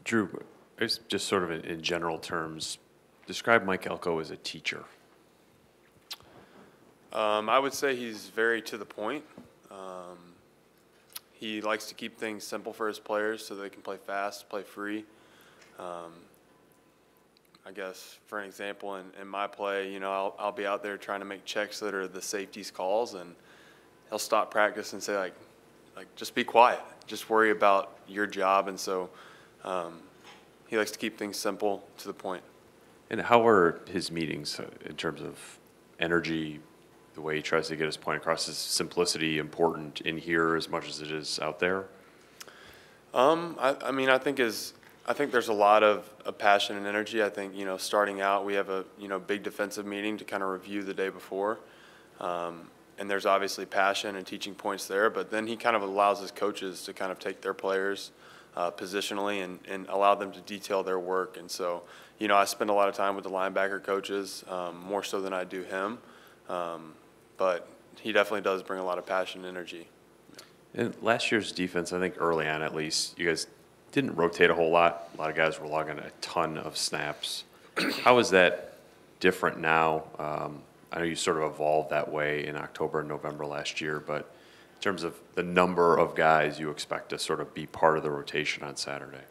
Drew, it's just sort of in general terms, describe Mike Elko as a teacher. I would say he's very to the point. He likes to keep things simple for his players so they can play fast, play free. I guess for an example, in my play, I'll be out there trying to make checks that are the safeties calls, and he'll stop practice and say like just be quiet, just worry about your job. And so he likes to keep things simple, to the point. And how are his meetings in terms of energy, the way he tries to get his point across? Is simplicity important in here as much as it is out there? I mean, I think there's a lot of passion and energy. I think, starting out, we have a, big defensive meeting to kind of review the day before. And there's obviously passion and teaching points there, but then he kind of allows his coaches to kind of take their players positionally and allow them to detail their work. And so, I spend a lot of time with the linebacker coaches, more so than I do him. But he definitely does bring a lot of passion and energy. And last year's defense, I think early on at least, you guys didn't rotate a whole lot. A lot of guys were logging a ton of snaps. How is that different now? I know you sort of evolved that way in October and November last year, but in terms of the number of guys you expect to sort of be part of the rotation on Saturday?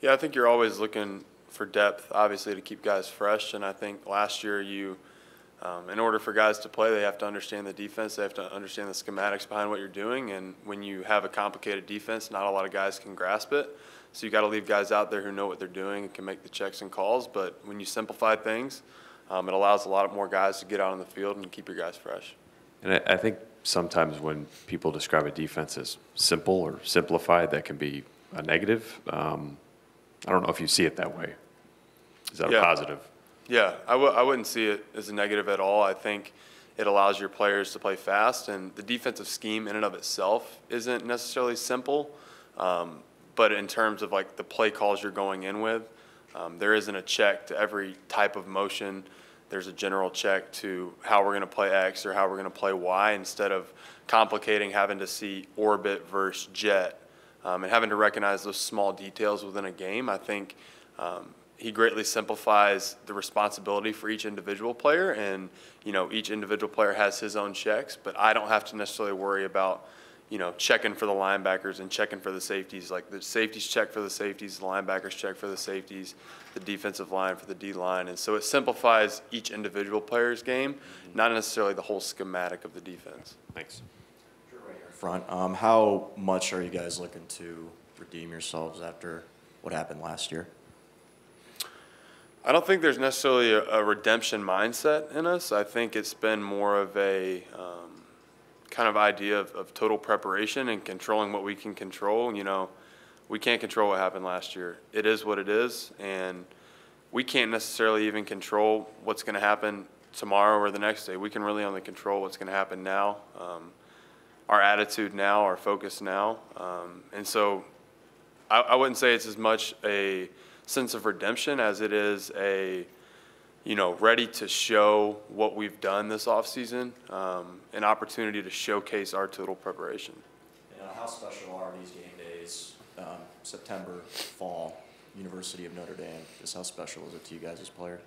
Yeah, I think you're always looking for depth, obviously, to keep guys fresh. And I think last year in order for guys to play, they have to understand the defense. They have to understand the schematics behind what you're doing. And when you have a complicated defense, not a lot of guys can grasp it. So you got to leave guys out there who know what they're doing and can make the checks and calls. But when you simplify things, it allows a lot more guys to get out on the field and keep your guys fresh. And I think sometimes when people describe a defense as simple or simplified, that can be a negative. I don't know if you see it that way. Is that a positive? Yeah, I wouldn't see it as a negative at all. I think it allows your players to play fast, and the defensive scheme in and of itself isn't necessarily simple. But in terms of like the play calls you're going in with, there isn't a check to every type of motion. There's a general check to how we're going to play X or how we're going to play Y, instead of complicating having to see orbit versus jet and having to recognize those small details within a game. I think he greatly simplifies the responsibility for each individual player, and each individual player has his own checks, but I don't have to necessarily worry about checking for the linebackers and checking for the safeties. Like the safeties check for the safeties, the linebackers check for the safeties, the defensive line for the D-line. And so it simplifies each individual player's game, not necessarily the whole schematic of the defense. Thanks. Right here front, how much are you guys looking to redeem yourselves after what happened last year? I don't think there's necessarily a redemption mindset in us. I think it's been more of a kind of idea of total preparation and controlling what we can control. We can't control what happened last year. It is what it is, and we can't necessarily even control what's going to happen tomorrow or the next day. We can really only control what's going to happen now, our attitude now, our focus now. And so I wouldn't say it's as much a sense of redemption as it is a ready to show what we've done this offseason, an opportunity to showcase our total preparation. How special are these game days, September, fall, University of Notre Dame? Just how special is it to you guys as players?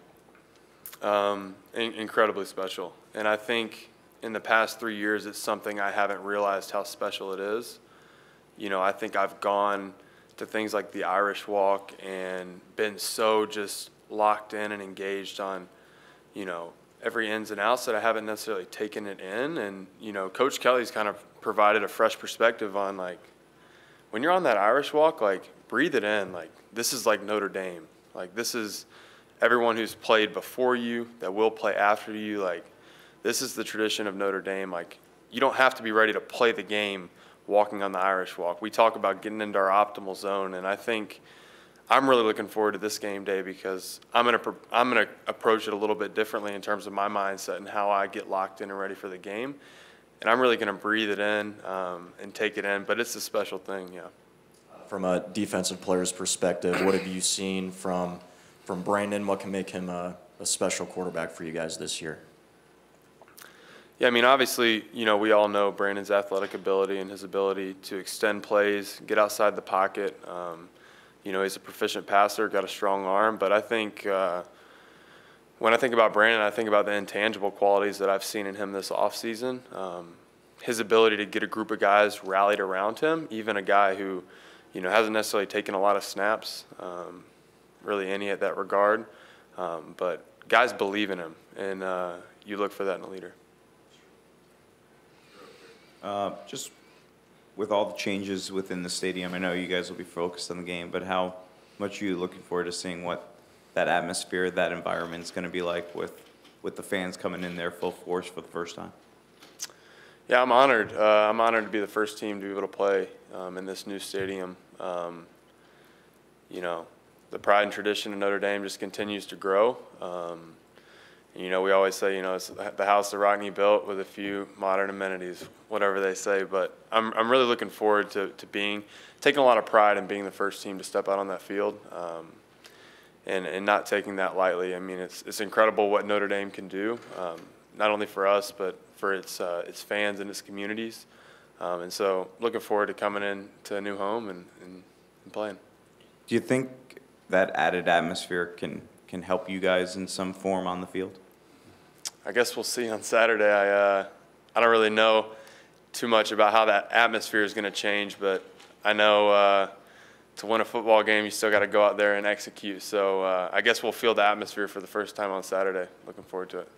Incredibly special. And I think in the past 3 years, it's something I haven't realized how special it is. I think I've gone to things like the Irish Walk and been so just locked in and engaged on, every ins and outs that I haven't necessarily taken it in. And, Coach Kelly's kind of provided a fresh perspective on, like, when you're on that Irish Walk, like, breathe it in. Like, this is like Notre Dame. Like, this is everyone who's played before you, that will play after you. Like, this is the tradition of Notre Dame. Like, you don't have to be ready to play the game walking on the Irish Walk. We talk about getting into our optimal zone, and I think I'm really looking forward to this game day because I'm gonna approach it a little bit differently in terms of my mindset and how I get locked in and ready for the game. And I'm really gonna breathe it in and take it in. But it's a special thing, yeah. From a defensive player's perspective, what have you seen from Brandon? What can make him a special quarterback for you guys this year? Yeah, I mean, obviously, we all know Brandon's athletic ability and his ability to extend plays, get outside the pocket, You know, he's a proficient passer, got a strong arm, but I think when I think about Brandon, I think about the intangible qualities that I've seen in him this offseason. His ability to get a group of guys rallied around him, even a guy who, you know, hasn't necessarily taken a lot of snaps, really any at that regard, but guys believe in him, and you look for that in a leader. Just with all the changes within the stadium, I know you guys will be focused on the game, but how much are you looking forward to seeing what that atmosphere, that environment is going to be like with the fans coming in there full force for the first time? Yeah, I'm honored. I'm honored to be the first team to be able to play in this new stadium. You know, the pride and tradition of Notre Dame just continues to grow. You know, we always say, you know, it's the house that Rockne built with a few modern amenities, whatever they say. But I'm really looking forward to taking a lot of pride in being the first team to step out on that field, and not taking that lightly. I mean, it's incredible what Notre Dame can do, not only for us, but for its fans and its communities. And so looking forward to coming in to a new home and playing. Do you think that added atmosphere can help you guys in some form on the field? I guess we'll see on Saturday. I don't really know too much about how that atmosphere is going to change, but I know to win a football game, you still got to go out there and execute. So I guess we'll feel the atmosphere for the first time on Saturday. Looking forward to it.